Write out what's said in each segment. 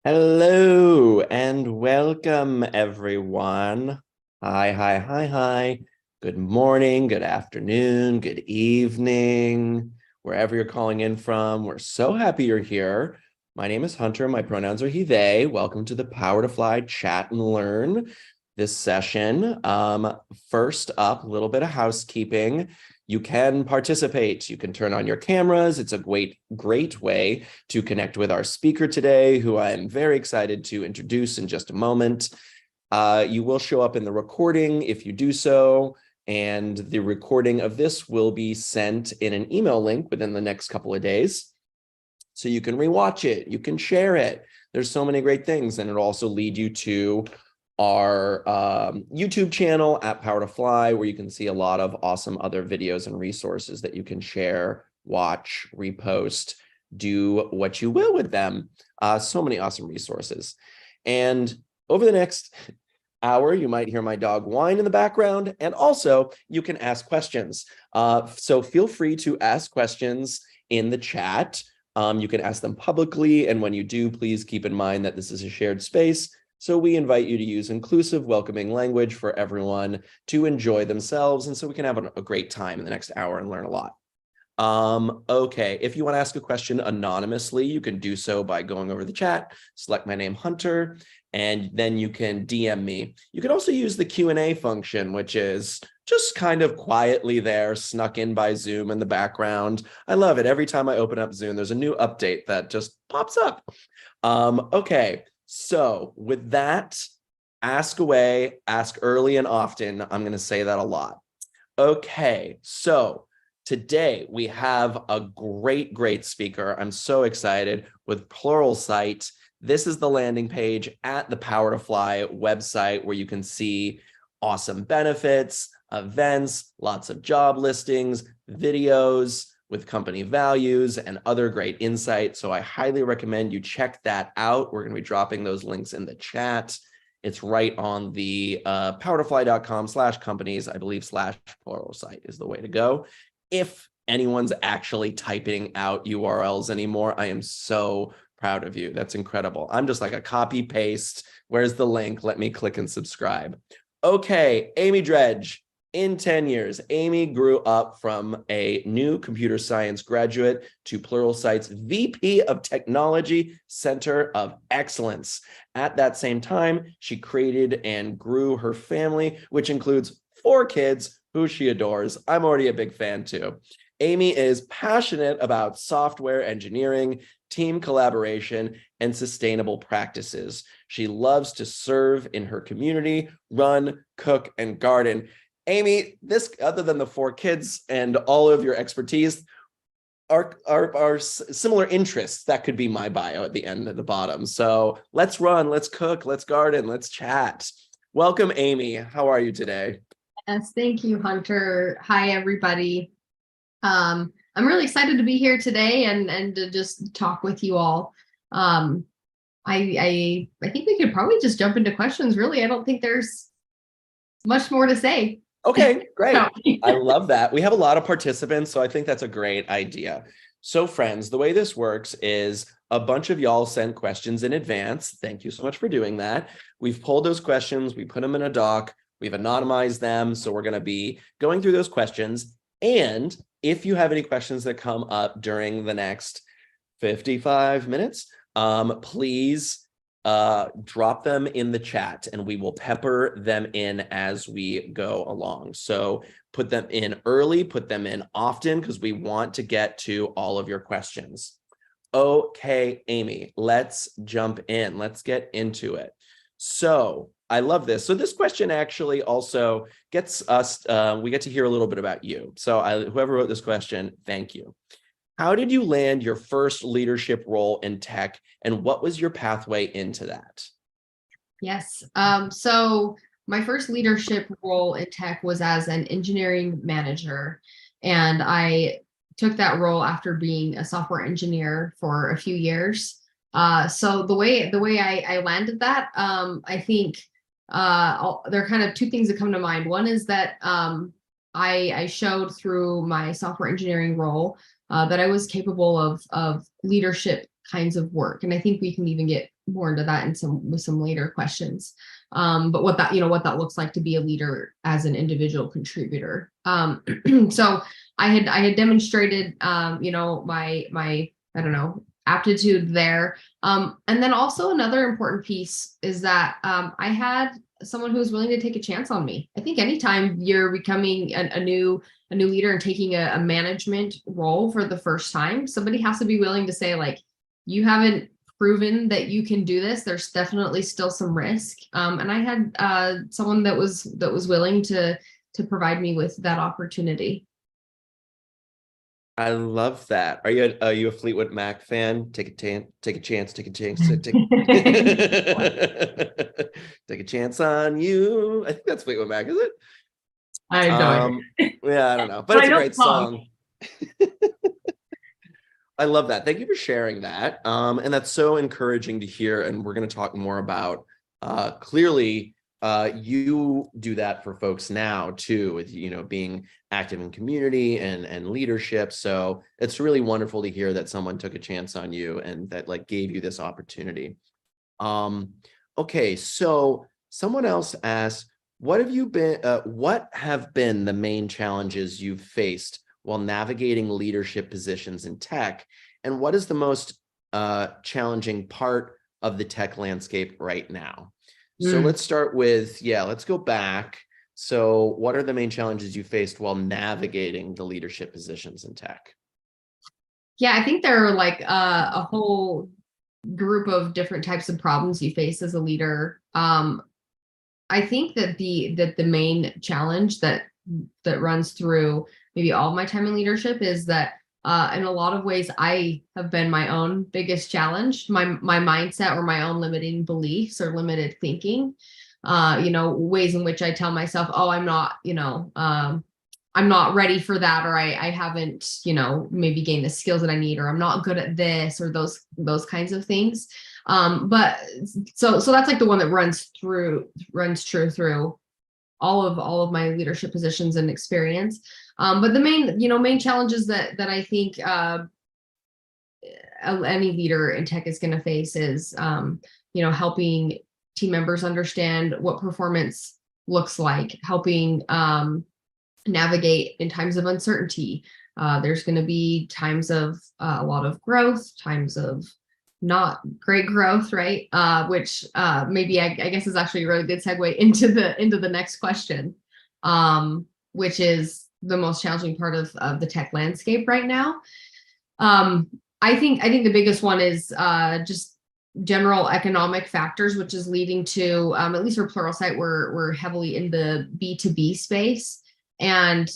Hello and welcome, everyone. Hi. Good morning, good afternoon, good evening, wherever you're calling in from. We're so happy you're here. My name is Hunter. My pronouns are he, they. Welcome to the Power to Fly Chat and Learn this session. First up, a little bit of housekeeping. You can participate. You can turn on your cameras. It's a great way to connect with our speaker today, who I am very excited to introduce in just a moment. You will show up in the recording if you do so, and the recording of this will be sent in an email link within the next couple of days. So you can rewatch it, you can share it. There's so many great things, and it'll also lead you to our YouTube channel at Power to Fly, where you can see a lot of awesome other videos and resources that you can share, watch, repost, do what you will with them. So many awesome resources. And over the next hour, you might hear my dog whine in the background, and also you can ask questions. So feel free to ask questions in the chat. You can ask them publicly, and when you do, please keep in mind that this is a shared space. So we invite you to use inclusive, welcoming language for everyone to enjoy themselves, and so we can have a great time in the next hour and learn a lot. Okay, if you want to ask a question anonymously, you can do so by going over the chat, select my name, Hunter, and then you can DM me. You can also use the Q&A function, which is just kind of quietly there, snuck in by Zoom in the background. I love it. Every time I open up Zoom, there's a new update that just pops up. Okay, so with that, ask away, ask early and often. I'm going to say that a lot. Okay, so today we have a great speaker. I'm so excited with Pluralsight. This is the landing page at the Power to Fly website, where you can see awesome benefits, events, lots of job listings, videos with company values, and other great insight. So I highly recommend you check that out. We're going to be dropping those links in the chat. It's right on the powertofly.com/companies, I believe /Pluralsight is the way to go. If anyone's actually typing out URLs anymore, I am so proud of you. That's incredible. I'm just like a copy paste. Where's the link? Let me click and subscribe. Okay, Amy Dredge. In 10 years, Amy grew up from a new computer science graduate to Pluralsight's VP of Technology Center of Excellence. At that same time, she created and grew her family, which includes 4 kids who she adores. I'm already a big fan too. Amy is passionate about software engineering, team collaboration, and sustainable practices. She loves to serve in her community, run, cook, and garden. Amy, this, other than the 4 kids and all of your expertise, are similar interests. That could be my bio at the end at the bottom. So let's run, let's cook, let's garden, let's chat. Welcome, Amy. How are you today? Yes, thank you, Hunter. Hi, everybody. I'm really excited to be here today and to just talk with you all. I think we could probably just jump into questions. Really, I don't think there's much more to say. Okay, great. No. I love that. We have a lot of participants, so I think that's a great idea. So friends, the way this works is a bunch of y'all sent questions in advance. Thank you so much for doing that. We've pulled those questions, we put them in a doc, we've anonymized them. So we're going to be going through those questions. And if you have any questions that come up during the next 55 minutes, please drop them in the chat and we will pepper them in as we go along. So put them in early, put them in often, because we want to get to all of your questions. Okay, Amy, let's jump in. Let's get into it. So I love this. So this question actually also gets us, we get to hear a little bit about you. So whoever wrote this question, thank you. How did you land your first leadership role in tech, and what was your pathway into that? Yes. So my first leadership role in tech was as an engineering manager, and I took that role after being a software engineer for a few years. So the way I landed that, I think there are kind of 2 things that come to mind. One is that I showed through my software engineering role that I was capable of leadership kinds of work. And I think we can even get more into that in with some later questions. But what that, what that looks like to be a leader as an individual contributor. So I had demonstrated, my I don't know, aptitude there. And then also another important piece is that I had someone who was willing to take a chance on me. I think anytime you're becoming a new leader and taking a management role for the first time, somebody has to be willing to say, like, you haven't proven that you can do this. There's definitely still some risk. And I had someone that was willing to provide me with that opportunity. I love that. Are you a Fleetwood Mac fan? Take a chance, take a chance, take a chance, take take a chance on you. I think that's Fleetwood Mac, is it? I don't. Yeah, I don't know, but But it's I a know great the song. song. I love that. Thank you for sharing that. And that's so encouraging to hear. And we're going to talk more about clearly you do that for folks now too, with being active in community and leadership. So it's really wonderful to hear that someone took a chance on you and that like gave you this opportunity. Okay, so someone else asked, what have been the main challenges you've faced while navigating leadership positions in tech? And what is the most challenging part of the tech landscape right now? So let's start with, let's go back. So what are the main challenges you faced while navigating the leadership positions in tech? Yeah, I think there are like a whole group of different types of problems you face as a leader. I think that the main challenge that runs through maybe all of my time in leadership is that in a lot of ways I have been my own biggest challenge, my mindset or my own limiting beliefs or limited thinking. Ways in which I tell myself, oh, I'm not, I'm not ready for that, or I haven't, maybe gained the skills that I need, or I'm not good at this, or those kinds of things. But so that's like the one that runs true through all of my leadership positions and experience. But the main challenges that I think any leader in tech is going to face is helping team members understand what performance looks like, helping navigate in times of uncertainty. There's going to be times of a lot of growth, times of not great growth, right? Which maybe I guess is actually a really good segue into the next question, which is the most challenging part of the tech landscape right now. I think the biggest one is just general economic factors, which is leading to, at least for Pluralsight, we're heavily in the B2B space. And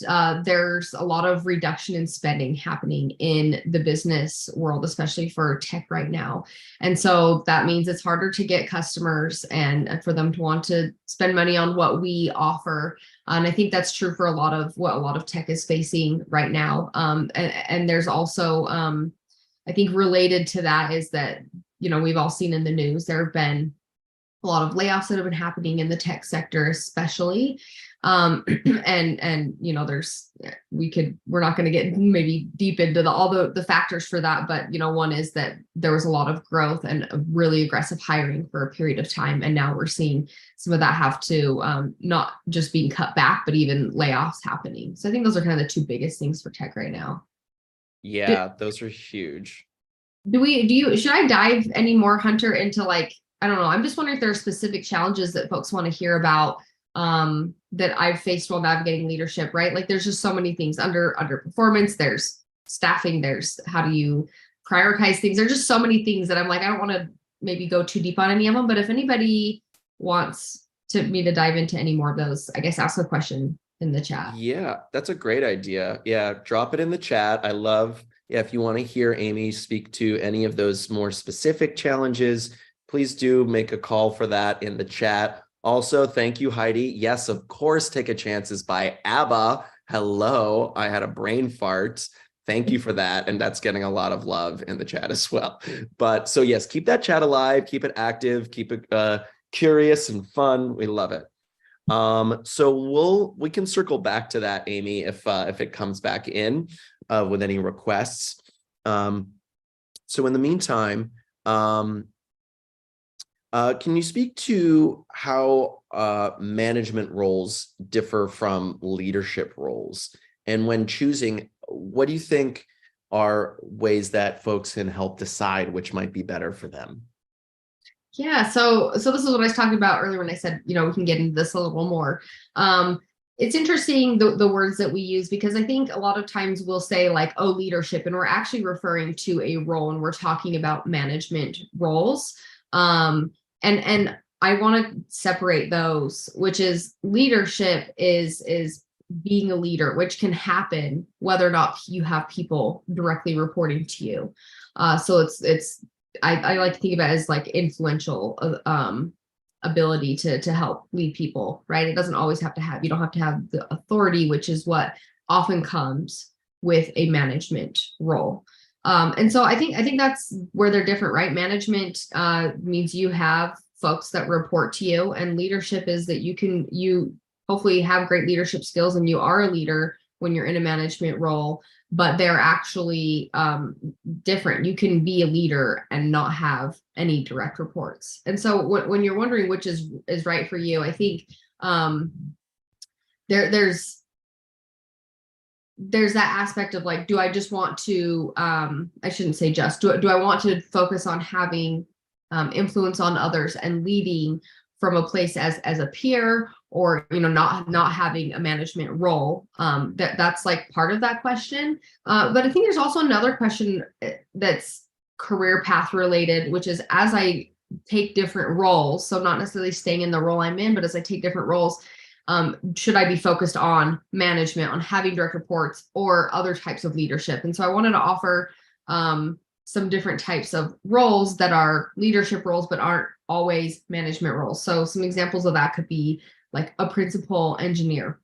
there's a lot of reduction in spending happening in the business world, especially for tech right now. And so that means it's harder to get customers and for them to want to spend money on what we offer. And I think that's true for a lot of tech is facing right now. And there's also, I think related to that is that, we've all seen in the news, there have been a lot of layoffs that have been happening in the tech sector, especially. And we're not going to get maybe deep into all the factors for that, but one is that there was a lot of growth and really aggressive hiring for a period of time, and now we're seeing some of that have to not just being cut back, but even layoffs happening. So I think those are kind of the two biggest things for tech right now. Yeah, those are huge. Should I dive any more, Hunter, into like, I don't know, I'm just wondering if there are specific challenges that folks want to hear about that I've faced while navigating leadership, right? Like there's just so many things under performance, there's staffing, there's how do you prioritize things. There's just so many things that I'm like, I don't want to maybe go too deep on any of them, but if anybody wants me to dive into any more of those, I guess ask a question in the chat. Yeah, that's a great idea. Yeah, drop it in the chat. I love, if you want to hear Amy speak to any of those more specific challenges, please do make a call for that in the chat. Also, thank you, Heidi. Yes, of course, Take a Chance is by ABBA. Hello, I had a brain fart. Thank you for that. And that's getting a lot of love in the chat as well. But so yes, keep that chat alive, keep it active, keep it curious and fun. We love it. So we can circle back to that, Amy, if it comes back in with any requests. So in the meantime, can you speak to how management roles differ from leadership roles? And when choosing, what do you think are ways that folks can help decide which might be better for them? Yeah, so this is what I was talking about earlier when I said, we can get into this a little more. It's interesting the words that we use, because I think a lot of times we'll say like, oh, leadership, and we're actually referring to a role, and we're talking about management roles. And I want to separate those, which is leadership is being a leader, which can happen whether or not you have people directly reporting to you. So it's I like to think of it as like influential ability to help lead people, right? It doesn't always have to have, you don't have to have the authority, which is what often comes with a management role. And so I think that's where they're different, right? Management means you have folks that report to you, and leadership is that you hopefully have great leadership skills and you are a leader when you're in a management role, but they're actually different. You can be a leader and not have any direct reports. And so when you're wondering which is right for you, I think there's that aspect of like, do I just want to I shouldn't say just, do I want to focus on having influence on others and leading from a place as a peer, or not having a management role? That's like part of that question. But I think there's also another question that's career path related, which is, as I take different roles, so not necessarily staying in the role I'm in, but as I take different roles, should I be focused on management, on having direct reports, or other types of leadership? And so I wanted to offer some different types of roles that are leadership roles, but aren't always management roles. So some examples of that could be like a principal engineer.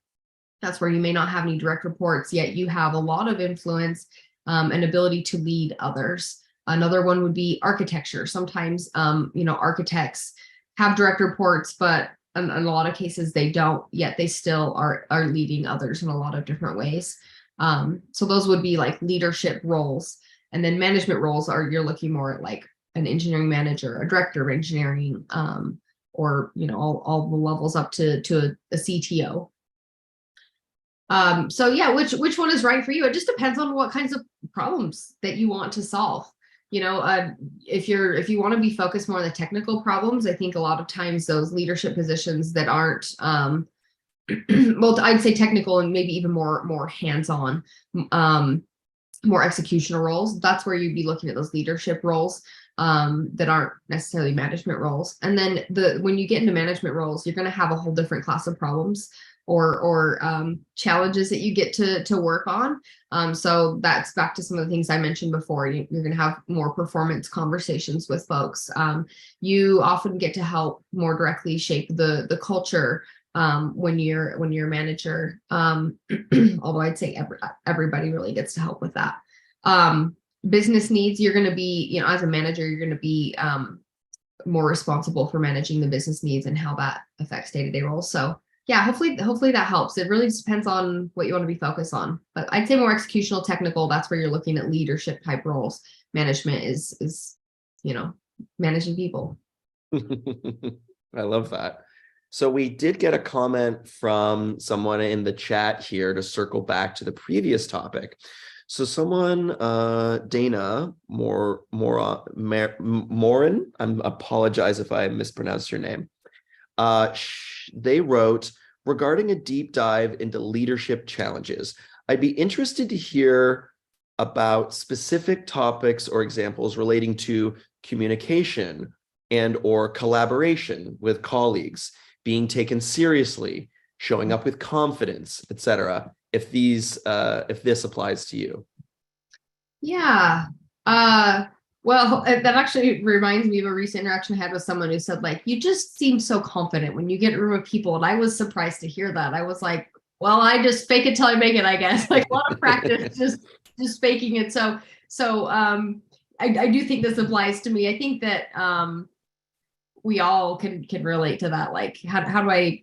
That's where you may not have any direct reports, yet you have a lot of influence and ability to lead others. Another one would be architecture. Sometimes, architects have direct reports, but in a lot of cases they don't, yet they still are leading others in a lot of different ways. So those would be like leadership roles. And then management roles are, you're looking more at like an engineering manager, a director of engineering, or all the levels up to a CTO. So yeah, which one is right for you? It just depends on what kinds of problems that you want to solve. If you want to be focused more on the technical problems, I think a lot of times those leadership positions that aren't well, I'd say technical and maybe even more hands-on, more executional roles, that's where you'd be looking at those leadership roles that aren't necessarily management roles. And then when you get into management roles, you're going to have a whole different class of problems or challenges that you get to work on. So that's back to some of the things I mentioned before. You're going to have more performance conversations with folks. You often get to help more directly shape the culture when you're a manager. Although I'd say everybody really gets to help with that. Business needs, you're going to be, as a manager, you're going to be more responsible for managing the business needs and how that affects day-to-day roles. So yeah, hopefully that helps. It really just depends on what you want to be focused on. But I'd say more executional, technical, that's where you're looking at leadership type roles. Management is managing people. I love that. So we did get a comment from someone in the chat here to circle back to the previous topic. So someone, Dana Morin, I apologize if I mispronounced your name. They wrote, regarding a deep dive into leadership challenges, I'd be interested to hear about specific topics or examples relating to communication and or collaboration with colleagues, being taken seriously, showing up with confidence, etc. If this applies to you. Yeah. Well, that actually reminds me of a recent interaction I had with someone who said, like, you just seem so confident when you get in a room of people. And I was surprised to hear that. I was like, well, I just fake it till I make it, I guess. Like a lot of practice, just faking it. So I do think this applies to me. I think that we all can relate to that. Like, how do I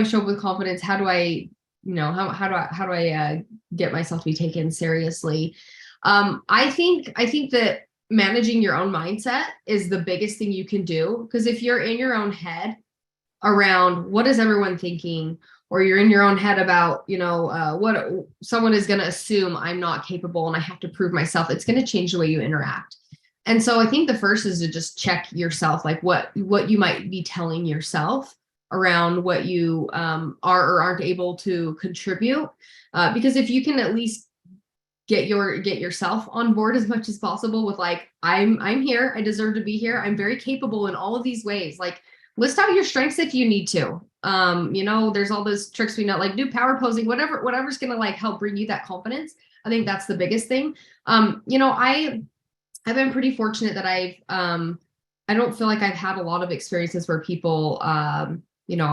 show up with confidence? How do I, how do I get myself to be taken seriously? I think that managing your own mindset is the biggest thing you can do. Because if you're in your own head around what is everyone thinking, or you're in your own head about, what someone is going to assume I'm not capable and I have to prove myself, it's going to change the way you interact. And so I think the first is to just check yourself, like what you might be telling yourself around what you are or aren't able to contribute. Because if you can at least get yourself on board as much as possible with like, I'm here, I deserve to be here, I'm very capable in all of these ways. Like, list out your strengths if you need to. There's all those tricks we know, like do power posing, whatever's gonna like help bring you that confidence. I think that's the biggest thing. I've been pretty fortunate that I don't feel like I've had a lot of experiences where people are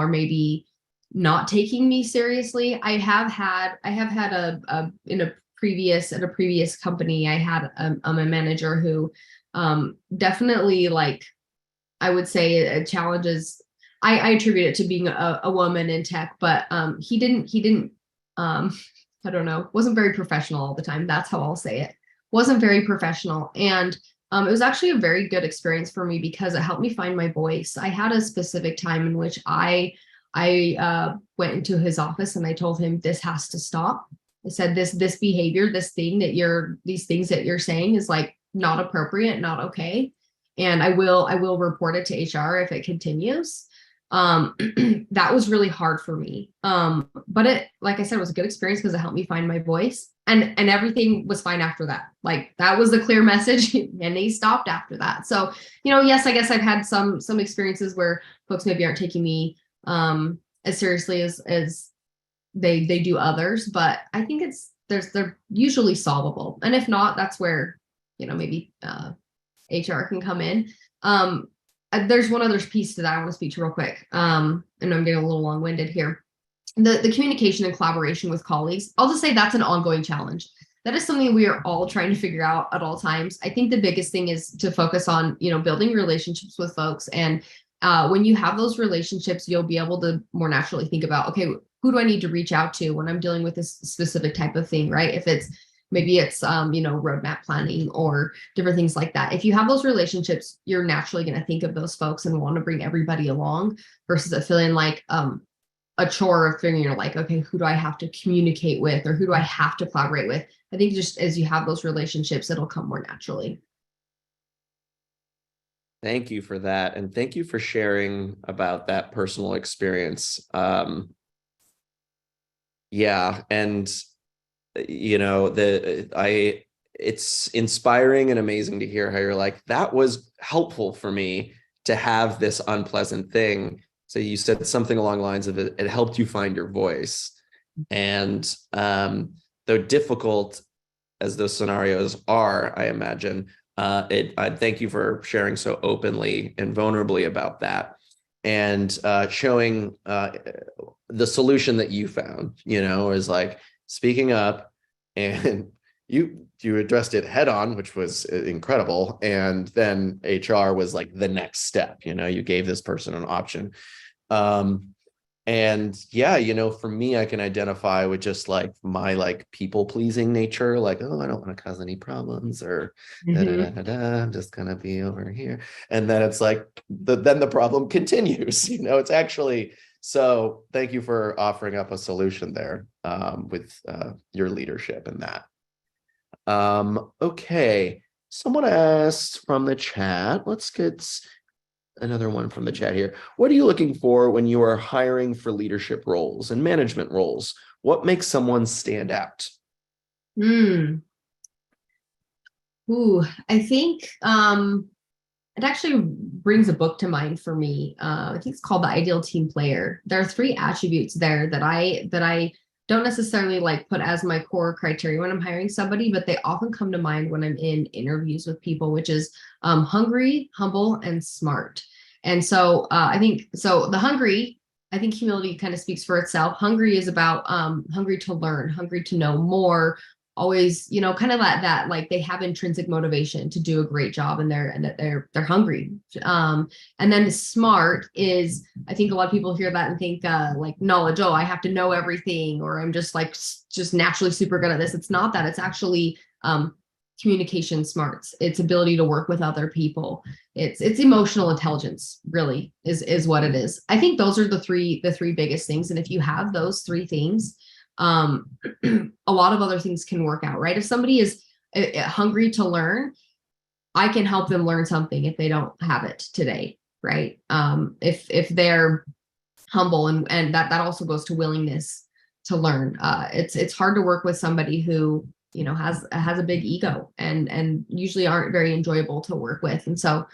maybe not taking me seriously. I have had a in a previous company, I had a manager who definitely, like, I would say it challenges. I attribute it to being a woman in tech, but he didn't I don't know, wasn't very professional all the time. That's how I'll say it. Wasn't very professional. And it was actually a very good experience for me because it helped me find my voice. I had a specific time in which I went into his office and I told him, this has to stop. I said, this behavior, these things that you're saying is like not appropriate, not okay. And I will report it to HR if it continues. That was really hard for me. But it, like I said, was a good experience because it helped me find my voice, and everything was fine after that. Like, that was the clear message and they stopped after that. So, yes, I guess I've had some experiences where folks maybe aren't taking me as seriously as they do others, but I think they're usually solvable. And if not, that's where, maybe HR can come in. There's one other piece to that I want to speak to real quick. And I'm getting a little long-winded here. The communication and collaboration with colleagues, I'll just say that's an ongoing challenge. That is something we are all trying to figure out at all times. I think the biggest thing is to focus on, building relationships with folks. And when you have those relationships, you'll be able to more naturally think about, okay, who do I need to reach out to when I'm dealing with this specific type of thing, right? If it's roadmap planning or different things like that. If you have those relationships, you're naturally going to think of those folks and want to bring everybody along versus it feeling like a chore of figuring out, like, okay, who do I have to communicate with or who do I have to collaborate with? I think just as you have those relationships, it'll come more naturally. Thank you for that. And thank you for sharing about that personal experience. Yeah. And it's inspiring and amazing to hear how you're like, that was helpful for me to have this unpleasant thing. So you said something along the lines of it helped you find your voice. And though difficult as those scenarios are, I imagine, I thank you for sharing so openly and vulnerably about that, and showing the solution that you found, is like speaking up, and you addressed it head on, which was incredible. And then HR was like the next step, you gave this person an option. And yeah, for me, I can identify with just like my like people pleasing nature, like, oh, I don't want to cause any problems, or I'm just gonna be over here. And then it's like then the problem continues, it's actually. So thank you for offering up a solution there with your leadership in that. Okay, someone asked from the chat. Let's get another one from the chat here. What are you looking for when you are hiring for leadership roles and management roles? What makes someone stand out? I think it actually brings a book to mind for me. I think it's called The Ideal Team Player. There are 3 attributes there that I don't necessarily like put as my core criteria when I'm hiring somebody, but they often come to mind when I'm in interviews with people, which is hungry, humble, and smart. And so I think humility kind of speaks for itself. Hungry is about hungry to learn, hungry to know more, always, kind of that like they have intrinsic motivation to do a great job, and they're hungry. And then smart is, I think a lot of people hear that and think like knowledge. Oh, I have to know everything, or I'm just naturally super good at this. It's not that. It's actually communication smarts, its ability to work with other people, it's emotional intelligence really is what it is. I think those are the three biggest things. And if you have those three things, a lot of other things can work out, right? If somebody is hungry to learn, I can help them learn something if they don't have it today, right? If they're humble, and that also goes to willingness to learn. It's hard to work with somebody who has a big ego and usually aren't very enjoyable to work with. And so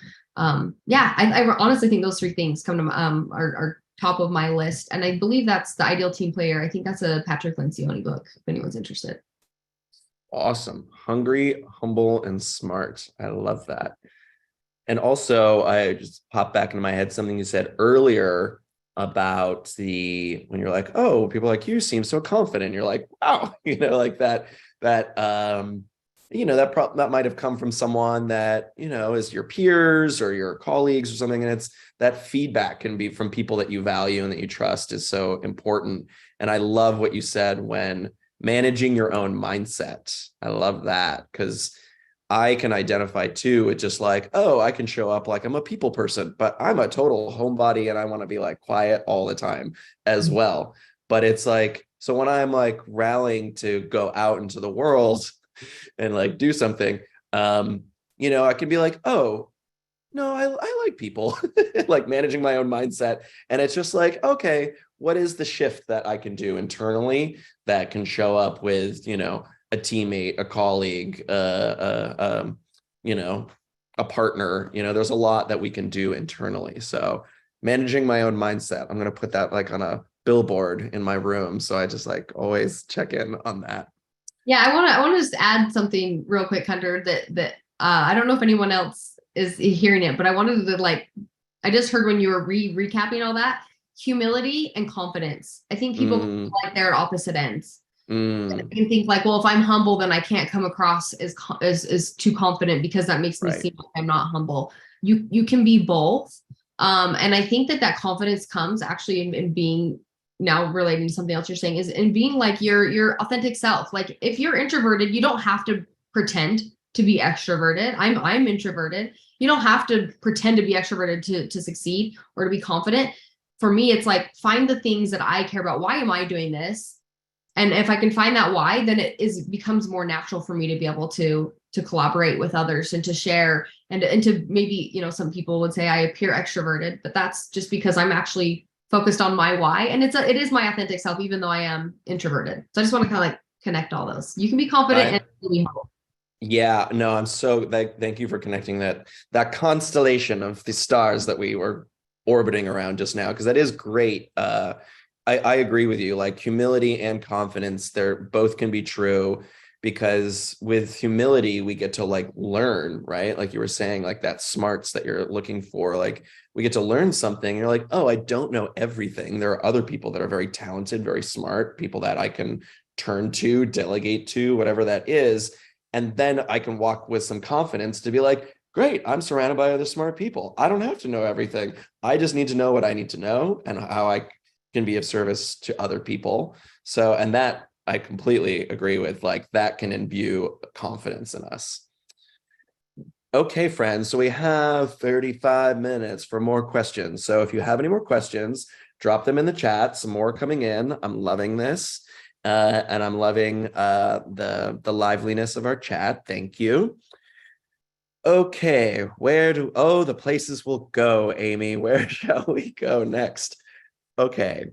yeah, I honestly think those three things come to are top of my list. And I believe that's The Ideal Team Player. I think that's a Patrick Lencioni book if anyone's interested. Awesome. Hungry, humble, and smart. I love that. And also, I just popped back into my head something you said earlier about when you're like, oh, people like you seem so confident. You're like, wow, like that that might have come from someone that, is your peers or your colleagues or something. And it's that feedback can be from people that you value and that you trust is so important. And I love what you said when managing your own mindset. I love that because I can identify too. It's just like, oh, I can show up like I'm a people person, but I'm a total homebody and I want to be like quiet all the time as well. But it's like, so when I'm like rallying to go out into the world and like do something, I can be like, oh, no, I like people, like managing my own mindset. And it's just like, okay, what is the shift that I can do internally that can show up with, a teammate, a colleague, a partner? There's a lot that we can do internally. So managing my own mindset, I'm going to put that like on a billboard in my room. So I just like always check in on that. Yeah, I want to just add something real quick, Hunter, that I don't know if anyone else is hearing it, but I wanted to I just heard when you were recapping all that, humility and confidence. I think people feel like they're at opposite ends. And think like, well, if I'm humble, then I can't come across as too confident because that makes me seem like I'm not humble. You can be both. And I think that confidence comes actually in being, now relating to something else you're saying, is in being like your authentic self. Like if you're introverted, you don't have to pretend to be extroverted. I'm introverted. You don't have to pretend to be extroverted to succeed or to be confident. For me, it's like, find the things that I care about. Why am I doing this? And if I can find that why, then becomes more natural for me to be able to collaborate with others and to share and to maybe, some people would say I appear extroverted, but that's just because I'm actually focused on my why. And it is my authentic self, even though I am introverted. So I just want to kind of like connect all those. You can be confident and be humble. Yeah, no, I'm so thank you for connecting that constellation of the stars that we were orbiting around just now, because that is great. I agree with you. Like humility and confidence, they're both can be true, because with humility, we get to like learn, right? Like you were saying, like that smarts that you're looking for, like we get to learn something. And you're like, oh, I don't know everything. There are other people that are very talented, very smart, people that I can turn to, delegate to, whatever that is. And then I can walk with some confidence to be like, great, I'm surrounded by other smart people. I don't have to know everything. I just need to know what I need to know and how I can be of service to other people. So, and that I completely agree with, like that can imbue confidence in us. Okay, friends, so we have 35 minutes for more questions. So if you have any more questions, drop them in the chat. Some more coming in. I'm loving this. And I'm loving the liveliness of our chat. Thank you. Okay, the places will go, Amy. Where shall we go next? Okay.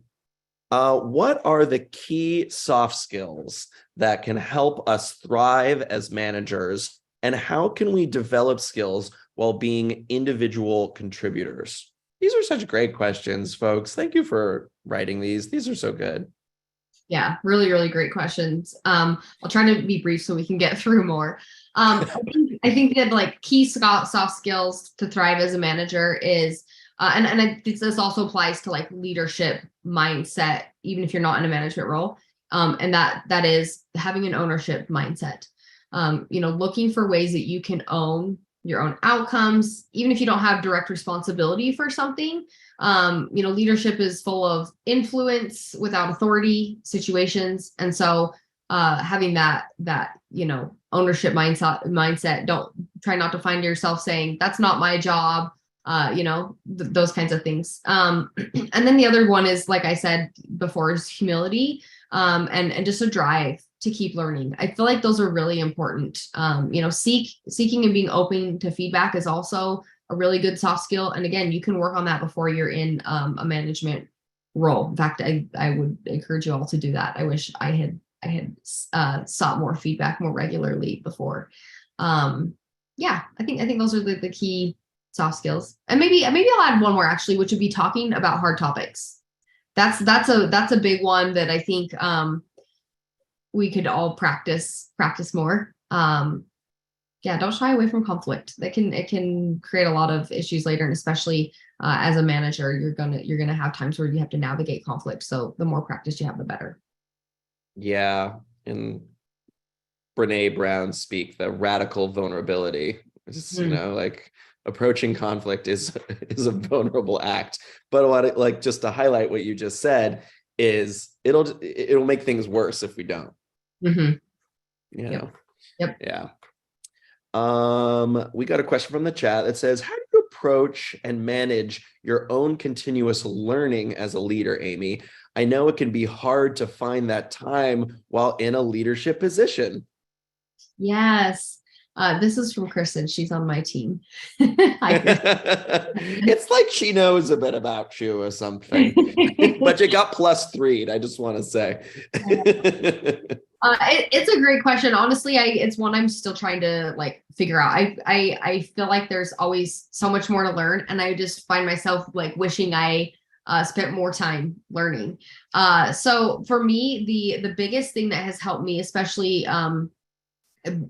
What are the key soft skills that can help us thrive as managers, and how can we develop skills while being individual contributors? These are such great questions, folks. Thank you for writing these. These are so good. Yeah, really, really great questions. I'll try to be brief so we can get through more. I think that like key soft skills to thrive as a manager is, and this also applies to like leadership mindset, even if you're not in a management role. And that is having an ownership mindset. Looking for ways that you can own your own outcomes, even if you don't have direct responsibility for something. Leadership is full of influence without authority situations. And so having that ownership mindset. Don't try not to find yourself saying that's not my job. Those kinds of things. And then the other one is, like I said before, is humility, and just a drive to keep learning. I feel like those are really important. Seeking and being open to feedback is also a really good soft skill. And again, you can work on that before you're in a management role. In fact, I would encourage you all to do that. I wish I had sought more feedback more regularly before. Yeah, I think those are the key soft skills. And maybe I'll add one more actually, which would be talking about hard topics. That's a big one that I think we could all practice more. Yeah, don't shy away from conflict. It can create a lot of issues later, and especially as a manager, you're gonna have times where you have to navigate conflict. So the more practice you have, the better. Yeah, in Brene Brown speak, the radical vulnerability. It's, like approaching conflict is a vulnerable act. But what just to highlight what you just said is it'll make things worse if we don't. Mm-hmm. Yep. Yeah. We got a question from the chat that says, how do you approach and manage your own continuous learning as a leader, Amy? I know it can be hard to find that time while in a leadership position. Yes. This is from Kristen. She's on my team. It's like she knows a bit about you or something, but you got +3. I just want to say. It's a great question. Honestly, it's one I'm still trying to figure out. I feel like there's always so much more to learn, and I just find myself wishing I spent more time learning. So for me, the biggest thing that has helped me, especially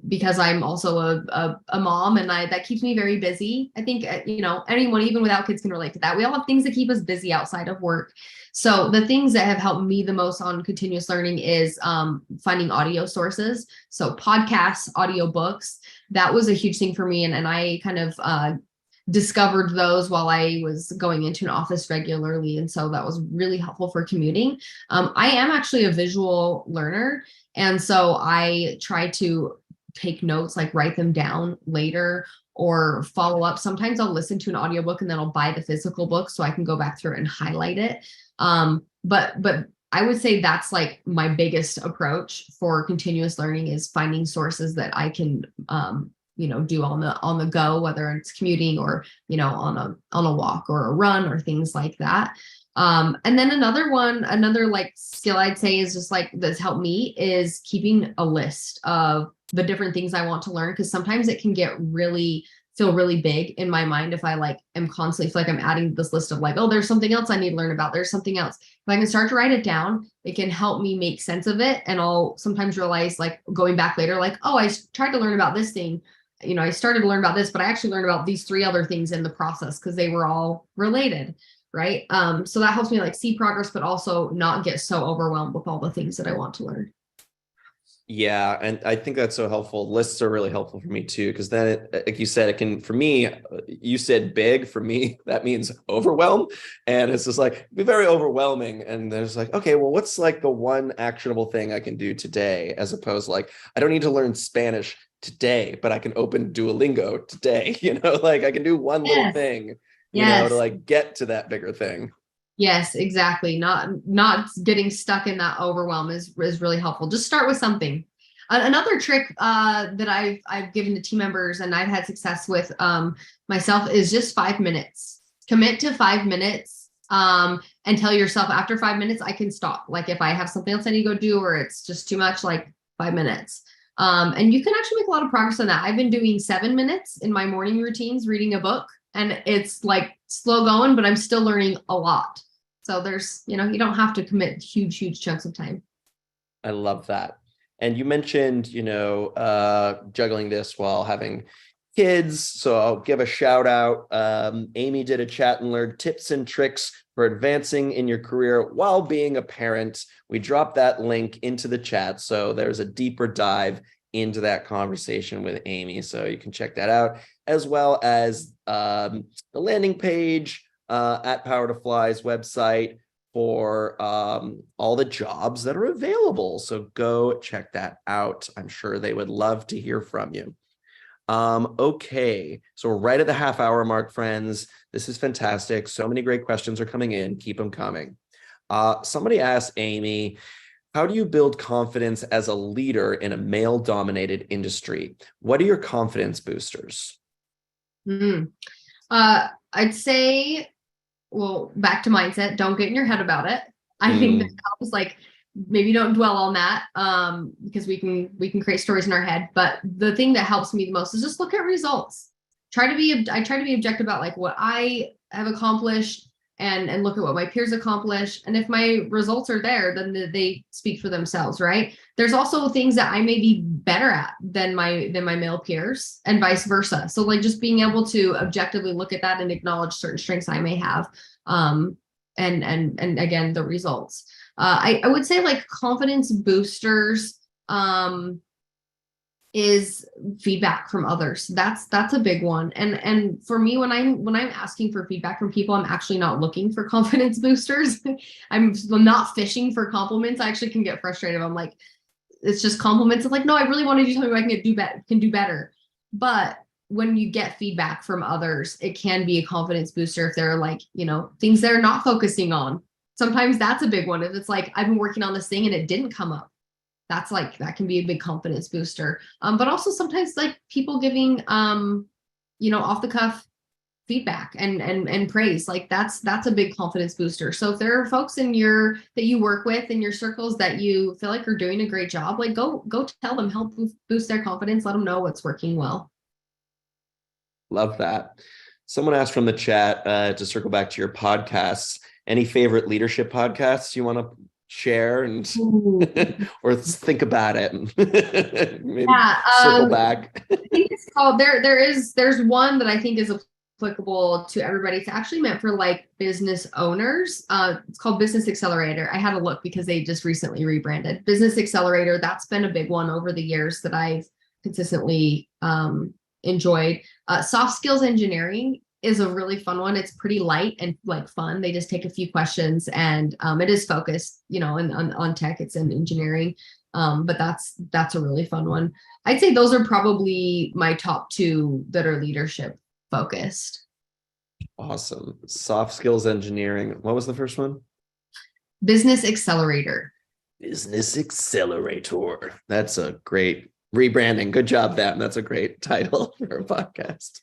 because I'm also a mom, and that keeps me very busy. I think anyone even without kids can relate to that. We all have things that keep us busy outside of work. So the things that have helped me the most on continuous learning is finding audio sources. So podcasts, audiobooks, that was a huge thing for me, and I kind of discovered those while I was going into an office regularly, and so that was really helpful for commuting. I am actually a visual learner, and so I try to take notes, write them down later or follow up. Sometimes I'll listen to an audiobook and then I'll buy the physical book so I can go back through it and highlight it. But I would say that's my biggest approach for continuous learning, is finding sources that I can do on the go, whether it's commuting or on a walk or a run or things like that. And then another skill I'd say is just that's helped me is keeping a list of the different things I want to learn, because sometimes it can feel really big in my mind if I am constantly feel like I'm adding this list of oh, there's something else I need to learn about, there's something else. If I can start to write it down, it can help me make sense of it, and I'll sometimes realize going back later oh, I tried to learn about this thing, I started to learn about this, but I actually learned about these 3 other things in the process because they were all related. Right. So that helps me see progress, but also not get so overwhelmed with all the things that I want to learn. Yeah. And I think that's so helpful. Lists are really helpful for me too, because then like you said, it can, for me, you said big, for me, that means overwhelm. And it's just be very overwhelming. And there's okay, well, what's the one actionable thing I can do today? As opposed I don't need to learn Spanish today, but I can open Duolingo today. I can do one little thing. To get to that bigger thing. Yes, exactly. Not getting stuck in that overwhelm is really helpful. Just start with something. Another trick that I've given to team members and I've had success with myself is just 5 minutes. Commit to 5 minutes and tell yourself after 5 minutes I can stop. If I have something else I need to go do or it's just too much, 5 minutes. And you can actually make a lot of progress on that. I've been doing 7 minutes in my morning routines, reading a book. And it's slow going, but I'm still learning a lot. So there's, you don't have to commit huge chunks of time. I love that. And you mentioned, juggling this while having kids. So I'll give a shout out. Amy did a chat and learn tips and tricks for advancing in your career while being a parent. We dropped that link into the chat. So there's a deeper dive into that conversation with Amy. So you can check that out, as well as the landing page at Power to Fly's website. for all the jobs that are available. So go check that out. I'm sure they would love to hear from you. Okay, so we're right at the half hour mark, friends. This is fantastic. So many great questions are coming in. Keep them coming. Somebody asked Amy, how do you build confidence as a leader in a male-dominated industry? What are your confidence boosters? I'd say, well, back to mindset. Don't get in your head about it. I think that helps. Like, maybe don't dwell on that, because we can create stories in our head. But the thing that helps me the most is just look at results. I try to be objective about like what I have accomplished and look at what my peers accomplish. And if my results are there, then they speak for themselves, right? There's also things that I may be better at than my male peers, and vice versa. So like just being able to objectively look at that and acknowledge certain strengths I may have, and again, the results. I would say like confidence boosters is feedback from others. That's a big one. And for me, when I'm asking for feedback from people, I'm actually not looking for confidence boosters. I'm not fishing for compliments. I actually can get frustrated. I'm like, it's just compliments. I'm like, no, I really wanted you to tell me what I can do better. But when you get feedback from others, it can be a confidence booster if there are like, things they're not focusing on. Sometimes that's a big one. If it's like, I've been working on this thing and it didn't come up, that's like, that can be a big confidence booster. But also sometimes like people giving, off the cuff feedback and praise, like that's a big confidence booster. So if there are folks that you work with in your circles that you feel like are doing a great job, like go tell them, help boost their confidence, let them know what's working well. Love that. Someone asked from the chat, to circle back to your podcasts, any favorite leadership podcasts you want to share and or think about it and maybe circle back? I think it's called there's one that I think is applicable to everybody. It's actually meant for like business owners. It's called Business Accelerator. I had a look because they just recently rebranded. Business Accelerator, that's been a big one over the years that I've consistently enjoyed. Soft skills engineering is a really fun one. It's pretty light and like fun. They just take a few questions and it is focused, on tech. It's in engineering. But that's a really fun one. I'd say those are probably my top two that are leadership focused. Awesome. Soft skills engineering. What was the first one? Business Accelerator. Business Accelerator. That's a great rebranding. Good job, them. That's a great title for a podcast.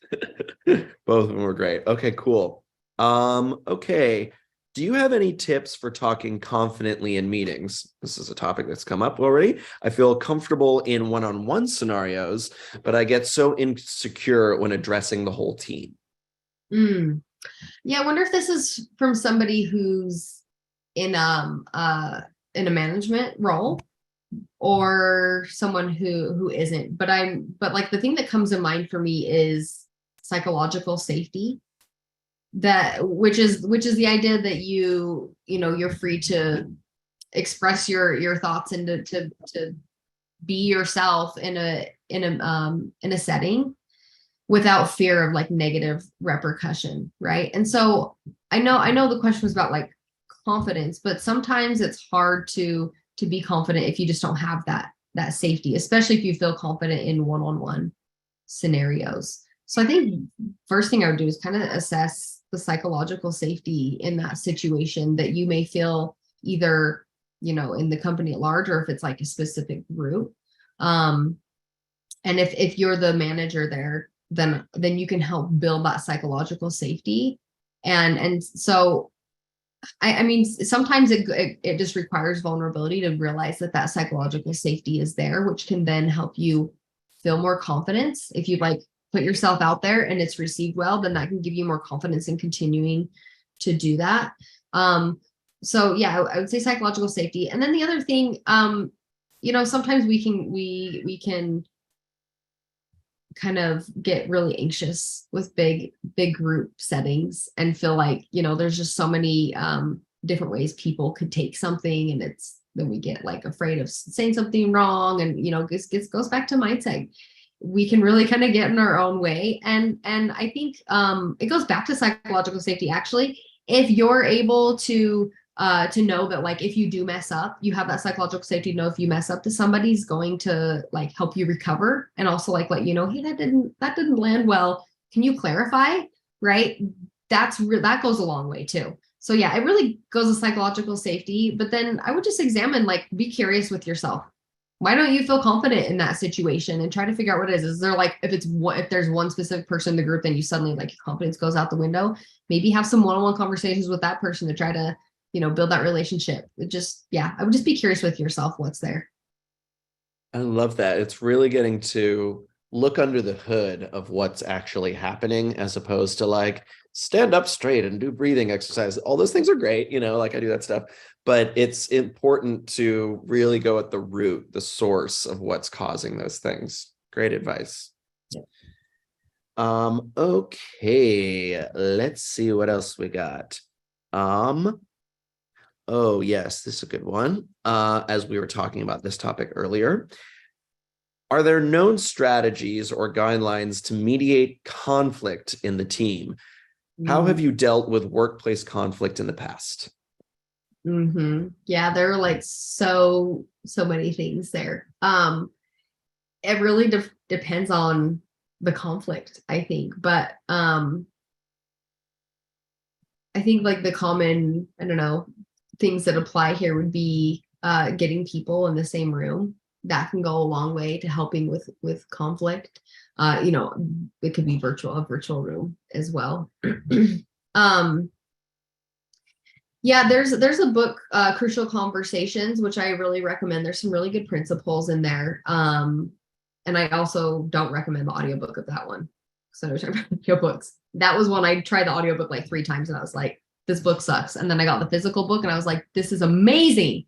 Both of them were great. Okay, cool. Okay. Do you have any tips for talking confidently in meetings? This is a topic that's come up already. I feel comfortable in one-on-one scenarios, but I get so insecure when addressing the whole team. Yeah, I wonder if this is from somebody who's in a management role or someone who isn't. But like the thing that comes to mind for me is psychological safety. Which is the idea that you're free to express your thoughts and to be yourself in a setting without fear of like negative repercussion, right? And so I know the question was about like confidence, but sometimes it's hard to be confident if you just don't have that safety, especially if you feel confident in one-on-one scenarios. So I think first thing I would do is kind of assess the psychological safety in that situation that you may feel either, in the company at large, or if it's like a specific group. And if you're the manager there, then you can help build that psychological safety. And so, I mean, sometimes it just requires vulnerability to realize that psychological safety is there, which can then help you feel more confidence. If you like put yourself out there and it's received well, then that can give you more confidence in continuing to do that. So yeah, I would say psychological safety. And then the other thing, sometimes we can kind of get really anxious with big group settings and feel like, there's just so many different ways people could take something, and then we get like afraid of saying something wrong. And, it goes back to mindset. We can really kind of get in our own way. And I think it goes back to psychological safety. Actually, if you're able to to know that like if you do mess up, you have that psychological safety to know if you mess up, that somebody's going to like help you recover, and also like let you know, hey, that didn't land well. Can you clarify? Right? That goes a long way too. So yeah, it really goes with psychological safety. But then I would just examine, like, be curious with yourself. Why don't you feel confident in that situation, and try to figure out what it is? Is there like, if there's one specific person in the group, then you suddenly like your confidence goes out the window. Maybe have some one-on-one conversations with that person to try to, build that relationship. I would just be curious with yourself what's there. I love that. It's really getting to look under the hood of what's actually happening, as opposed to like stand up straight and do breathing exercise. All those things are great, like I do that stuff, but it's important to really go at the root, the source of what's causing those things. Great advice. Yeah. Okay, let's see what else we got. Oh, yes, this is a good one. As we were talking about this topic earlier, are there known strategies or guidelines to mediate conflict in the team? How have you dealt with workplace conflict in the past? Yeah, there are like so many things there. It really depends on the conflict, I think. But I think like the common, I don't know, things that apply here would be getting people in the same room. That can go a long way to helping with conflict. It could be a virtual room as well. Yeah, there's a book, Crucial Conversations, which I really recommend. There's some really good principles in there. And I also don't recommend the audiobook of that one. So we're talking about audiobooks. That was one I tried the audiobook like 3 times and I was like, this book sucks. And then I got the physical book and I was like, this is amazing.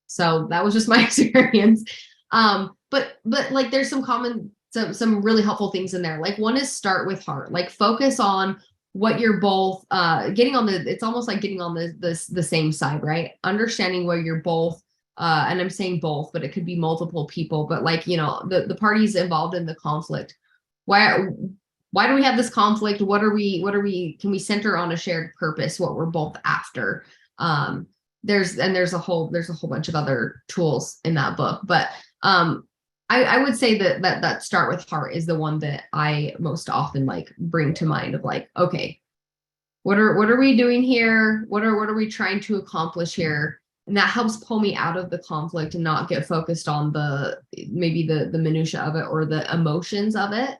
So that was just my experience. But like there's some really helpful things in there. Like one is start with heart, like focus on what you're both getting on it's almost like getting on the same side, right? Understanding where you're both, and I'm saying both, but it could be multiple people, but like, the parties involved in the conflict. Why do we have this conflict? Can we center on a shared purpose, what we're both after? There's a whole bunch of other tools in that book, but I would say that start with heart is the one that I most often like bring to mind of like, okay, what are we doing here? What are we trying to accomplish here? And that helps pull me out of the conflict and not get focused on maybe the minutia of it or the emotions of it.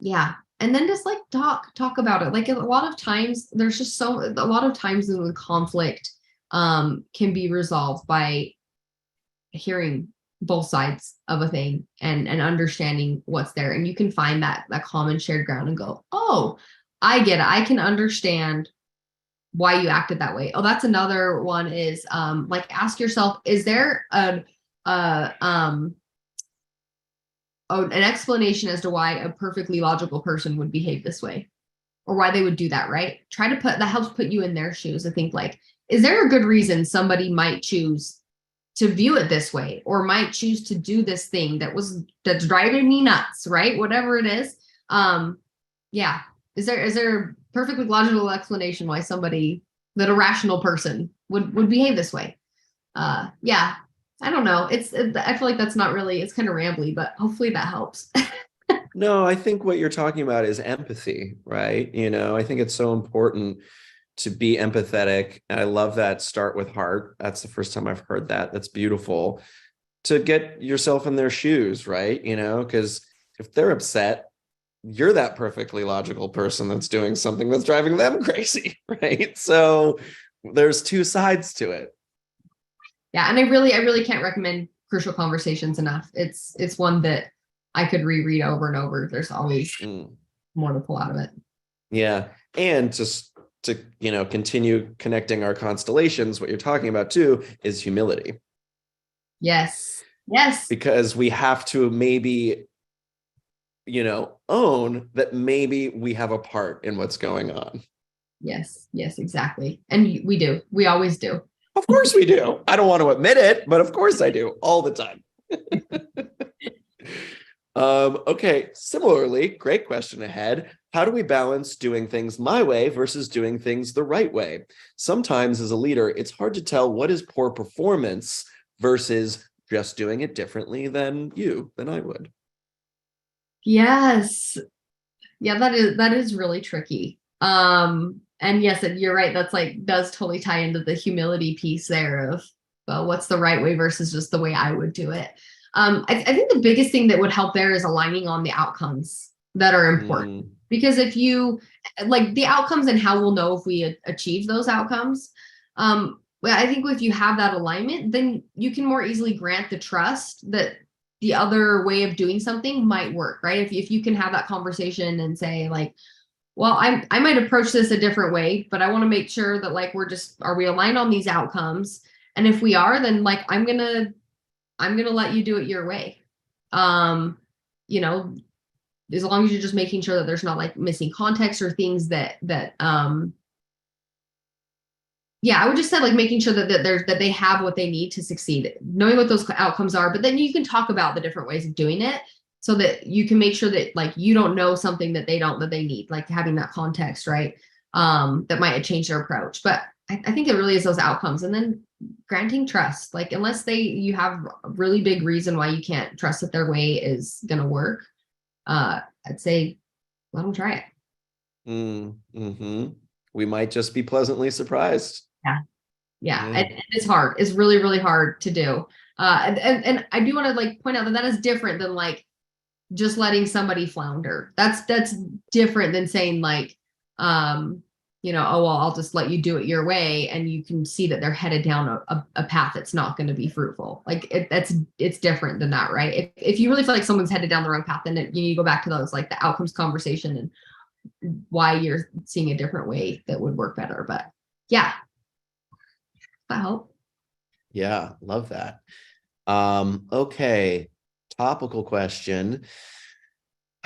Yeah. And then just like talk about it. Like a lot of times in the conflict can be resolved by hearing both sides of a thing and understanding what's there. And you can find that common shared ground and go, oh, I get it. I can understand why you acted that way. Oh, that's another one is like ask yourself, is there an explanation as to why a perfectly logical person would behave this way or why they would do that, right? That helps put you in their shoes. I think like, is there a good reason somebody might choose to view it this way or might choose to do this thing that's driving me nuts, right? Whatever it is. Yeah. Is there a perfectly logical explanation why that a rational person would behave this way? Yeah. I don't know. I feel like that's not really, it's kind of rambly, but hopefully that helps. No, I think what you're talking about is empathy, right? I think it's so important to be empathetic. And I love that start with heart. That's the first time I've heard that. That's beautiful to get yourself in their shoes, right? Because if they're upset, you're that perfectly logical person that's doing something that's driving them crazy, right? So there's 2 sides to it. Yeah, and I really can't recommend Crucial Conversations enough. It's one that I could reread over and over. There's always more to pull out of it. Yeah, and just to continue connecting our constellations, what you're talking about too is humility. Yes. Because we have to maybe own that maybe we have a part in what's going on. Yes, exactly. And we do. We always do. Of course we do. I don't want to admit it, but of course I do all the time. Okay. Similarly, great question ahead. how do we balance doing things my way versus doing things the right way? Sometimes as a leader, it's hard to tell what is poor performance versus just doing it differently than I would. Yes. Yeah, that is really tricky. And yes, you're right. That's like does totally tie into the humility piece there of, well, what's the right way versus just the way I would do it. I think the biggest thing that would help there is aligning on the outcomes that are important. Because if you like the outcomes and how we'll know if we achieve those outcomes, well, I think if you have that alignment, then you can more easily grant the trust that the other way of doing something might work, right? If you can have that conversation and say like, well, I might approach this a different way, but I want to make sure that like are we aligned on these outcomes? And if we are, then like I'm gonna let you do it your way. Um, you know, as long as you're just making sure that there's not like missing context or things that yeah, I would just say like making sure that they have what they need to succeed, knowing what those outcomes are, but then you can talk about the different ways of doing it so that you can make sure that like you don't know something that they need, like having that context, right? That might change their approach. But I think it really is those outcomes and then granting trust. Like unless you have a really big reason why you can't trust that their way is gonna work, I'd say let them try it. Mm-hmm. We might just be pleasantly surprised. Yeah. Yeah, and it's hard. It's really, really hard to do. And I do want to like point out that that is different than like just letting somebody flounder. That's different than saying like, oh well, I'll just let you do it your way, and you can see that they're headed down a path that's not going to be fruitful. Like it's different than that, right? If you really feel like someone's headed down the wrong path, then you go back to those like the outcomes conversation and why you're seeing a different way that would work better. But yeah, that help. Yeah, love that. Okay, topical question.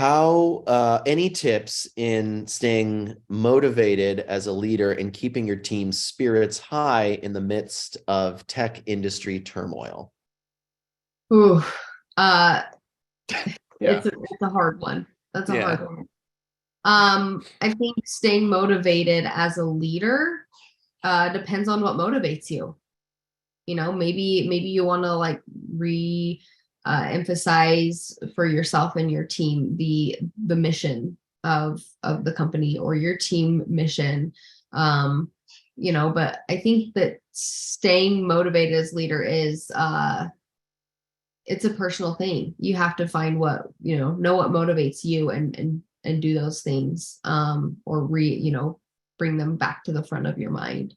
Any tips in staying motivated as a leader and keeping your team's spirits high in the midst of tech industry turmoil? Ooh, yeah. Yeah. It's a hard one. That's a Yeah. hard one. I think staying motivated as a leader depends on what motivates you. Maybe you want to like emphasize for yourself and your team the mission of the company or your team mission. But I think that staying motivated as leader is it's a personal thing. You have to find what know what motivates you and do those things or bring them back to the front of your mind.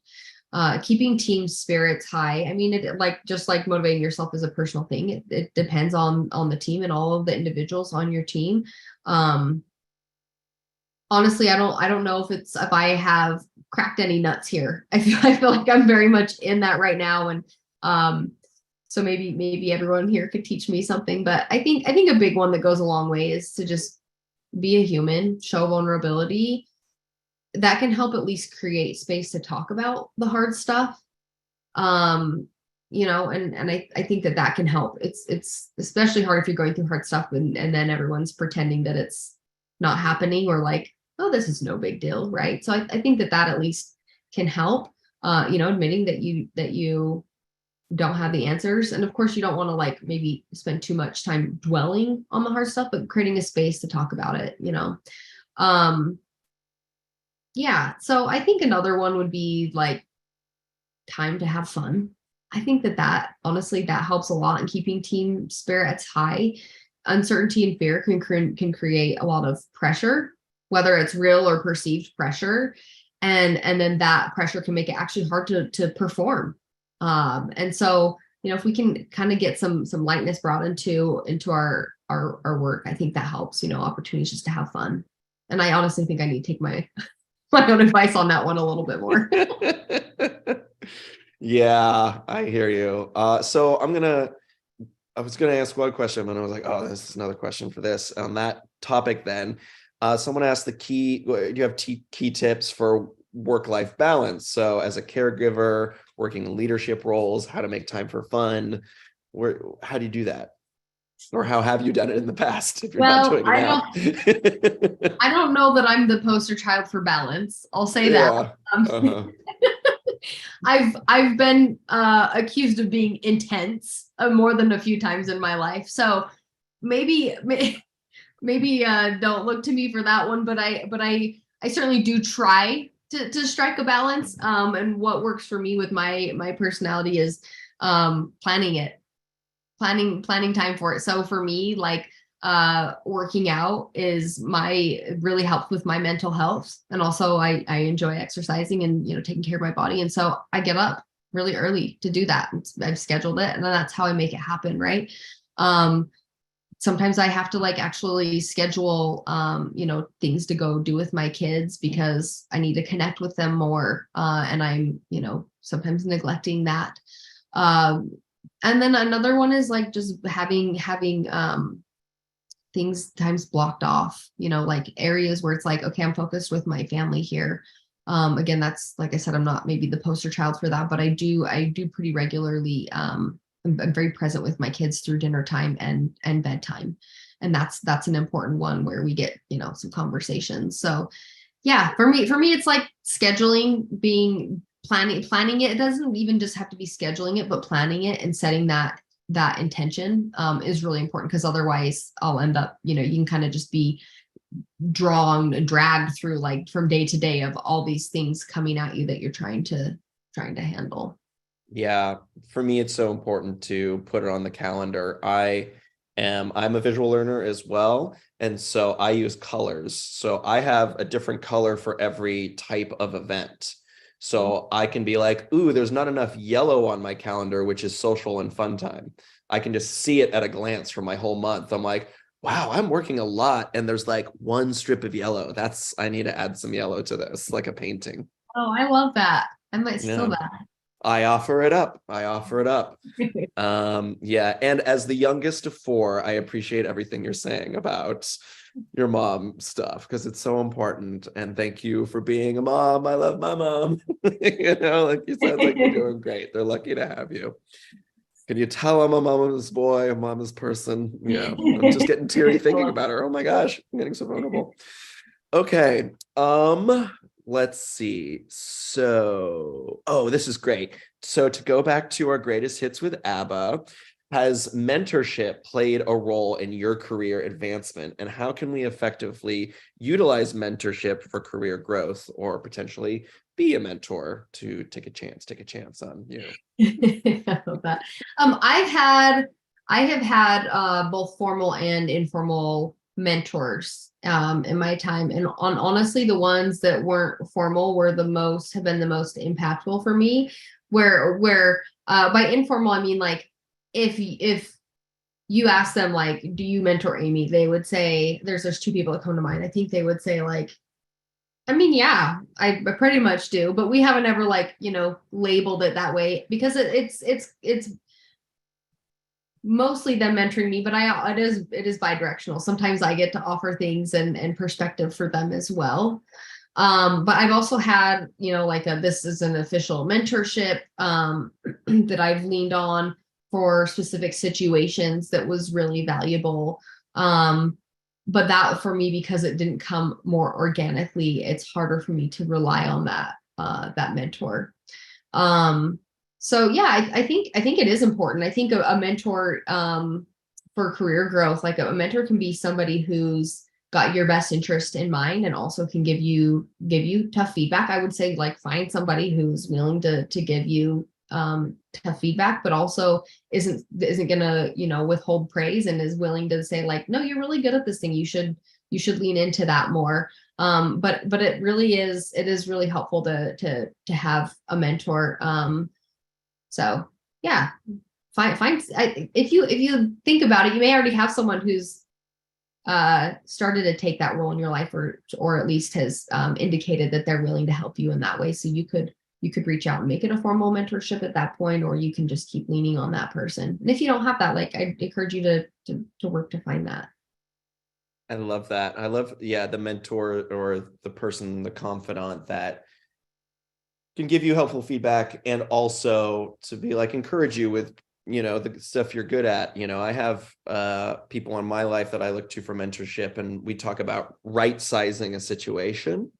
Keeping team spirits high. I mean, it like just like motivating yourself is a personal thing. It depends on the team and all of the individuals on your team. Honestly, I don't know if I have cracked any nuts here. I feel like I'm very much in that right now, and so maybe everyone here could teach me something. But I think a big one that goes a long way is to just be a human, show vulnerability. That can help at least create space to talk about the hard stuff. And I think that can help. It's especially hard if you're going through hard stuff and then everyone's pretending that it's not happening or like, oh, this is no big deal, right? So I think that at least can help. Admitting that you don't have the answers, and of course you don't want to like maybe spend too much time dwelling on the hard stuff, but creating a space to talk about it. Yeah, so I think another one would be like time to have fun. I think that honestly that helps a lot in keeping team spirits high. Uncertainty and fear can create a lot of pressure, whether it's real or perceived pressure, and then that pressure can make it actually hard to perform. And so if we can kind of get some lightness brought into our work, I think that helps. Opportunities just to have fun. And I honestly think I need to take my own advice on that one a little bit more. Yeah, I hear you. So I was gonna ask one question, and I was like, oh, this is another question for this on that topic. Then, someone asked do you have key tips for work-life balance? So, as a caregiver, working in leadership roles, how to make time for fun. How do you do that? Or how have you done it in the past if you're not Well, doing it now? I don't know that I'm the poster child for balance. I'll say that. Yeah. Um, Uh-huh. I've been accused of being intense more than a few times in my life. So maybe maybe don't look to me for that one, but I certainly do try to strike a balance. And what works for me with my personality is planning it, planning time for it. So for me, like working out is really helps with my mental health, and also I enjoy exercising and taking care of my body, and so I get up really early to do that. I've scheduled it, and then that's how I make it happen, right? um Sometimes I have to like actually schedule things to go do with my kids because I need to connect with them more, and I'm sometimes neglecting that. Um and then another one is like just having things times blocked off, like areas where it's like, okay, I'm focused with my family here. Again, that's like I said, I'm not maybe the poster child for that, but I do pretty regularly. I'm very present with my kids through dinner time and bedtime, and that's an important one where we get some conversations. So yeah, for me it's like scheduling, being planning it. It doesn't even just have to be scheduling it, but planning it and setting that intention is really important, because otherwise I'll end up, you can kind of just be drawn and dragged through like from day to day of all these things coming at you that you're trying to handle. Yeah, for me, it's so important to put it on the calendar. I'm a visual learner as well. And so I use colors. So I have a different color for every type of event. So I can be like, ooh, there's not enough yellow on my calendar, which is social and fun time. I can just see it at a glance for my whole month. I'm like, wow, I'm working a lot. And there's like one strip of yellow. I need to add some yellow to this, like a painting. Oh, I love that. I might steal Yeah. I offer it up. I offer it up. that. Yeah. And as the youngest of four, I appreciate everything you're saying about your mom stuff because it's so important. And thank you for being a mom. I love my mom. Like you sounds like you're doing great. They're lucky to have you. Can you tell I'm a mama's boy, a mama's person? Yeah. I'm just getting teary thinking about her. Oh my gosh, I'm getting so vulnerable. Okay. Let's see. So, oh, this is great. So to go back to our greatest hits with ABBA, has mentorship played a role in your career advancement? And how can we effectively utilize mentorship for career growth or potentially be a mentor to take a chance on you? I love that. I have had both formal and informal mentors in my time, and honestly, the ones that weren't formal have been the most impactful for me. Where by informal I mean like if you ask them like, do you mentor Amy? They would say there's two people that come to mind. I think they would say like, I mean, yeah, I pretty much do, but we haven't ever like, labeled it that way because it's mostly them mentoring me, but it is bi-directional. Sometimes I get to offer things and perspective for them as well. But I've also had, like this is an official mentorship that I've leaned on for specific situations that was really valuable. But that for me, because it didn't come more organically, it's harder for me to rely on that mentor. So yeah, I think it is important. I think a mentor for career growth, like a mentor can be somebody who's got your best interest in mind and also can give you tough feedback. I would say like find somebody who's willing to give you tough feedback, but also isn't gonna withhold praise and is willing to say like, no, you're really good at this thing. You should lean into that more. But it is really helpful to have a mentor. So yeah, if you think about it, you may already have someone who's started to take that role in your life, or at least has indicated that they're willing to help you in that way. So you could reach out and make it a formal mentorship at that point, or you can just keep leaning on that person. And if you don't have that, like I encourage you to work to find that. I love that. I love, yeah, the mentor or the person, the confidant that can give you helpful feedback and also to be like encourage you with the stuff you're good at. I have people in my life that I look to for mentorship, and we talk about right sizing a situation.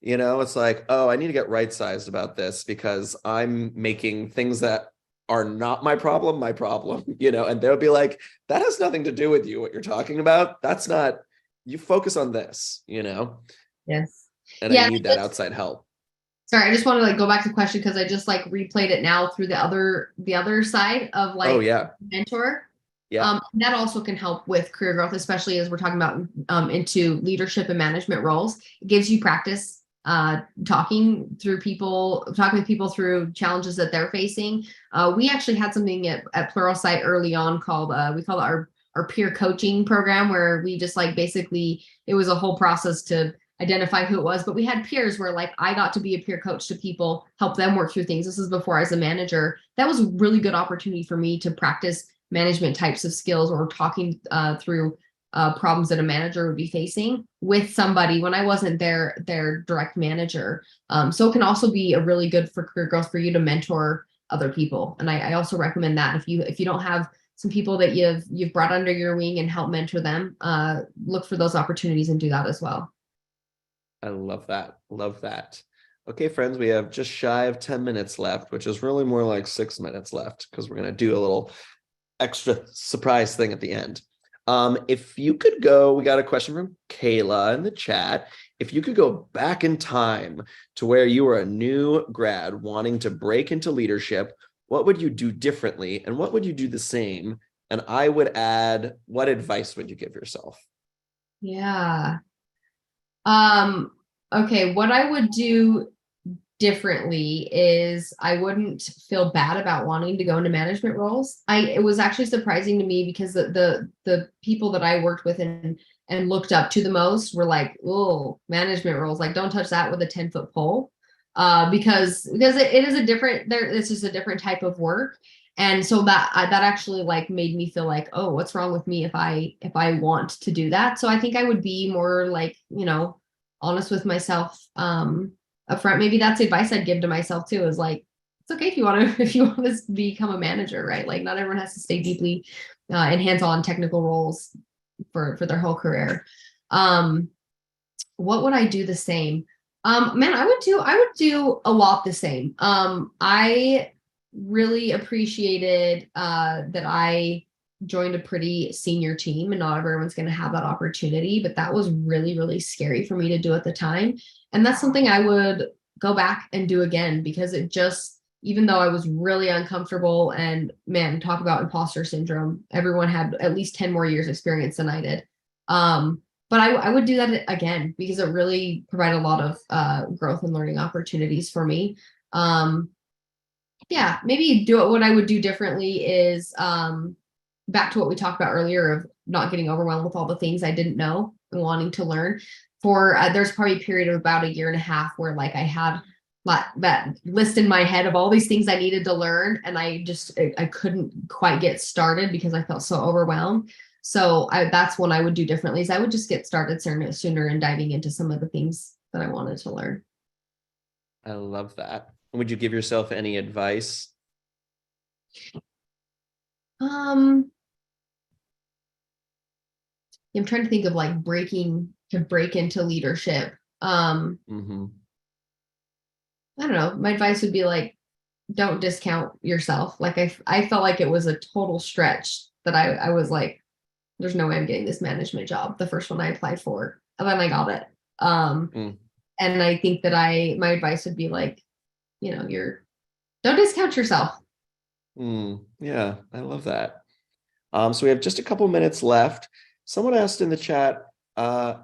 It's like, oh, I need to get right sized about this because I'm making things that are not my problem, and they'll be like, that has nothing to do with you, what you're talking about. That's not, you focus on this, Yes. and I Yeah. need that outside help. Sorry, I just want to like go back to the question because I just like replayed it now through the other side of Oh, like yeah. mentor. Yeah. That also can help with career growth, especially as we're talking about into leadership and management roles. It gives you practice talking with people through challenges that they're facing. We actually had something at Pluralsight early on called we call it our peer coaching program, where we just like basically it was a whole process to identify who it was, but we had peers where like I got to be a peer coach to people, help them work through things. This is before I was a manager. That was a really good opportunity for me to practice management types of skills or talking through problems that a manager would be facing with somebody when I wasn't their direct manager. So it can also be a really good for career growth for you to mentor other people. And I also recommend that if you don't have some people that you've brought under your wing and help mentor them, look for those opportunities and do that as well. I love that. Love that. Okay, friends, we have just shy of 10 minutes left, which is really more like 6 minutes left because we're going to do a little extra surprise thing at the end. If you could go, we got a question from Kayla in the chat. If you could go back in time to where you were a new grad wanting to break into leadership, what would you do differently and what would you do the same? And I would add, what advice would you give yourself? Yeah. Okay, what I would do differently is I wouldn't feel bad about wanting to go into management roles. It was actually surprising to me because the people that I worked with and looked up to the most were like, oh, management roles, like don't touch that with a 10-foot pole. Because it is a different it's just a different type of work. And so that actually like made me feel like, oh, what's wrong with me if I want to do that? So I think I would be more like, honest with myself upfront. Maybe that's advice I'd give to myself too, is like, it's okay if you want to become a manager, right? Like not everyone has to stay deeply in hands-on technical roles for their whole career. What would I do the same? Man, I would do a lot the same. I really appreciated that I joined a pretty senior team, and not everyone's going to have that opportunity, but that was really, really scary for me to do at the time. And that's something I would go back and do again, because it just, even though I was really uncomfortable, and man, talk about imposter syndrome, everyone had at least 10 more years experience than I did. But I would do that again because it really provided a lot of growth and learning opportunities for me. Yeah, maybe what I would do differently is back to what we talked about earlier of not getting overwhelmed with all the things I didn't know and wanting to learn. There's probably a period of about a year and a half where like I had that list in my head of all these things I needed to learn, and I couldn't quite get started because I felt so overwhelmed. So that's what I would do differently, is I would just get started sooner and diving into some of the things that I wanted to learn. I love that. Would you give yourself any advice? I'm trying to think of like break into leadership. I don't know. My advice would be like, don't discount yourself. Like I felt like it was a total stretch that I was like, there's no way I'm getting this management job, the first one I applied for, and then I got it. And I think that my advice would be like, don't discount yourself. Yeah, I love that. So we have just a couple minutes left. Someone asked in the chat, can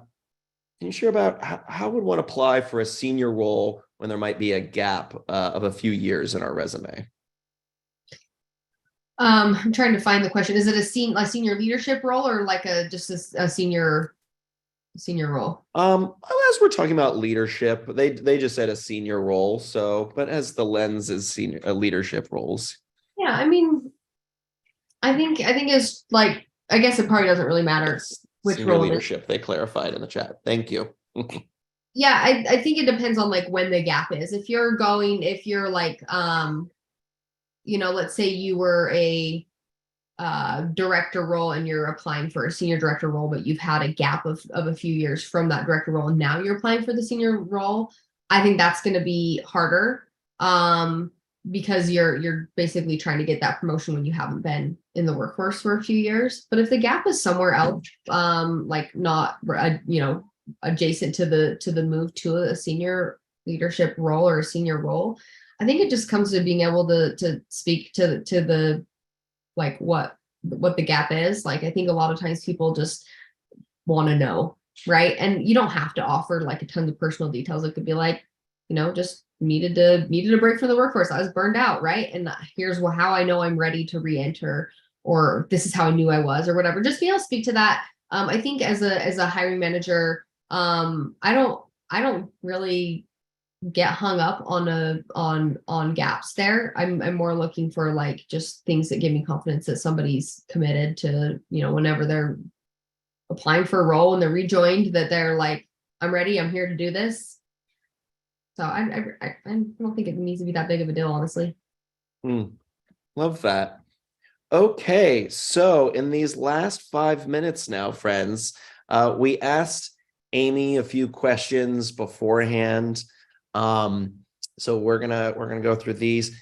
you share about how would one apply for a senior role when there might be a gap of a few years in our resume? I'm trying to find the question. Is it a senior leadership role, or like just a senior role? As we're talking about leadership, they just said a senior role. So, but as the lens is senior leadership roles. Yeah, I mean, I think it's like, I guess it probably doesn't really matter which senior role leadership. They clarified in the chat. Thank you. Yeah, I think it depends on like when the gap is. If you're like let's say you were a director role and you're applying for a senior director role, but you've had a gap of a few years from that director role, and now you're applying for the senior role. I think that's going to be harder, because you're basically trying to get that promotion when you haven't been in the workforce for a few years. But if the gap is somewhere else, like not adjacent to the move to a senior leadership role or a senior role, I think it just comes to being able to speak to the, like, what the gap is. Like, I think a lot of times people just want to know, right? And you don't have to offer like a ton of personal details. It could be like, just needed a break from the workforce. I was burned out, right? And here's how I know I'm ready to re-enter, or this is how I knew I was, or whatever. Just be able to speak to that. I think as a hiring manager, I don't really get hung up on gaps there. I'm more looking for like just things that give me confidence that somebody's committed to, whenever they're applying for a role and they're rejoined, that they're like, I'm ready, I'm here to do this. So I don't think it needs to be that big of a deal, honestly. Love that. Okay, so in these last 5 minutes now, friends, we asked Amy a few questions beforehand. So we're gonna go through these.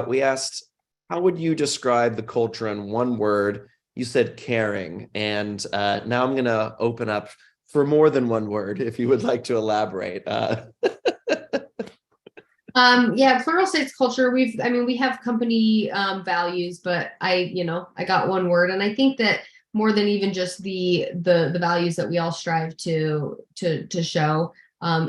We asked, how would you describe the culture in one word? You said caring, and now I'm gonna open up for more than one word if you would like to elaborate. Yeah, Pluralsight's culture. We have company values, but I got one word, and I think that more than even just the values that we all strive to show,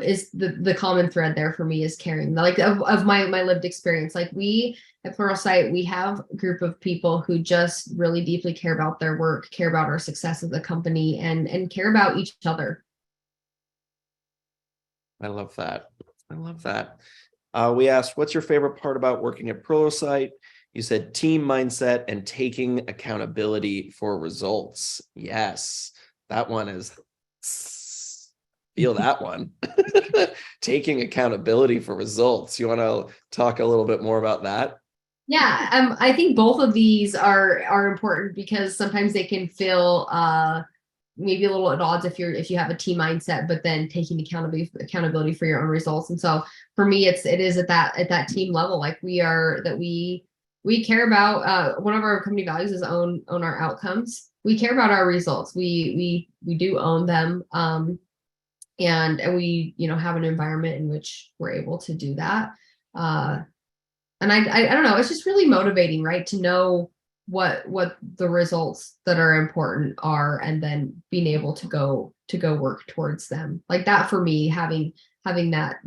is the common thread there for me is caring. Like of my lived experience. Like we at Pluralsight, we have a group of people who just really deeply care about their work, care about our success as a company, and care about each other. I love that. I love that. We asked, what's your favorite part about working at Pluralsight? You said team mindset and taking accountability for results. Yes, that one is, feel that one. Taking accountability for results. You want to talk a little bit more about that? Yeah, I think both of these are important because sometimes they can feel maybe a little at odds if you have a team mindset, but then taking accountability for your own results. And so for me, it is at that team level. Like we care about one of our company values is own our outcomes. We care about our results. We do own them. And we have an environment in which we're able to do that. And I don't know, it's just really motivating, right? To know what the results that are important are, and then being able to go work towards them. Like that for me, having that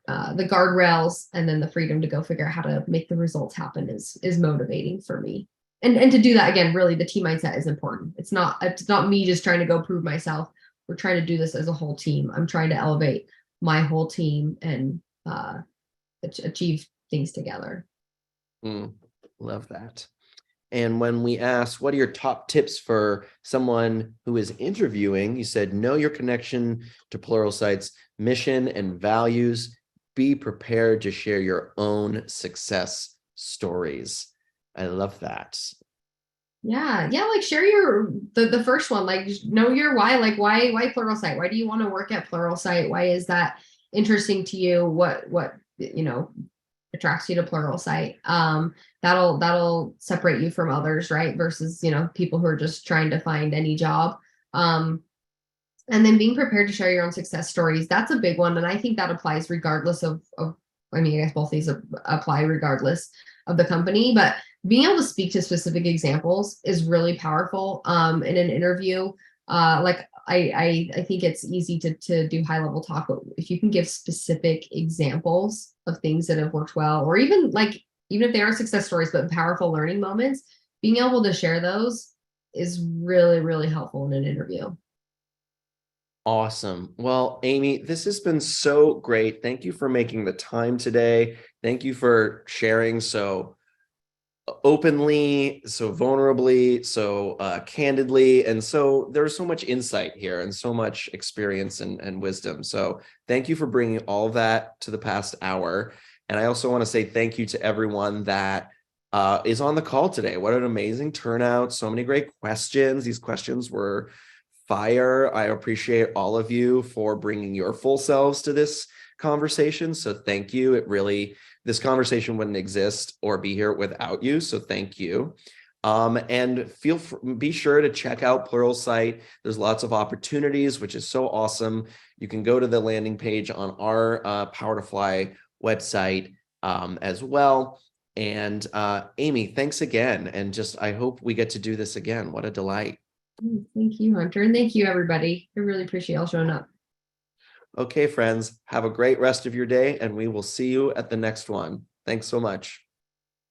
the guardrails and then the freedom to go figure out how to make the results happen is motivating for me. And to do that, again, really the team mindset is important. It's not me just trying to go prove myself. We're trying to do this as a whole team. I'm trying to elevate my whole team and achieve things together. Love that. And when we asked, what are your top tips for someone who is interviewing? You said, know your connection to Pluralsight's mission and values. Be prepared to share your own success stories. I love that. Yeah. Like share the first one, like know your why, like why Pluralsight? Why do you want to work at Pluralsight? Why is that interesting to you? What attracts you to Pluralsight? That'll separate you from others, right? Versus, people who are just trying to find any job. And then being prepared to share your own success stories. That's a big one. And I think that applies regardless of I guess both these apply regardless of the company, but being able to speak to specific examples is really powerful in an interview. Like I think it's easy to do high level talk, but if you can give specific examples of things that have worked well, or even if they are success stories, but powerful learning moments, being able to share those is really, really helpful in an interview. Awesome. Well, Amy, this has been so great. Thank you for making the time today. Thank you for sharing so openly, so vulnerably, so candidly. And so there's so much insight here and so much experience and wisdom. So thank you for bringing all that to the past hour. And I also want to say thank you to everyone that is on the call today. What an amazing turnout. So many great questions. These questions were fire. I appreciate all of you for bringing your full selves to this conversation. So thank you. This conversation wouldn't exist or be here without you. So thank you. And be sure to check out Pluralsight. There's lots of opportunities, which is so awesome. You can go to the landing page on our Power to Fly website as well. And Amy, thanks again. And I hope we get to do this again. What a delight. Thank you, Hunter. And thank you, everybody. I really appreciate y'all showing up. Okay, friends, have a great rest of your day, and we will see you at the next one. Thanks so much.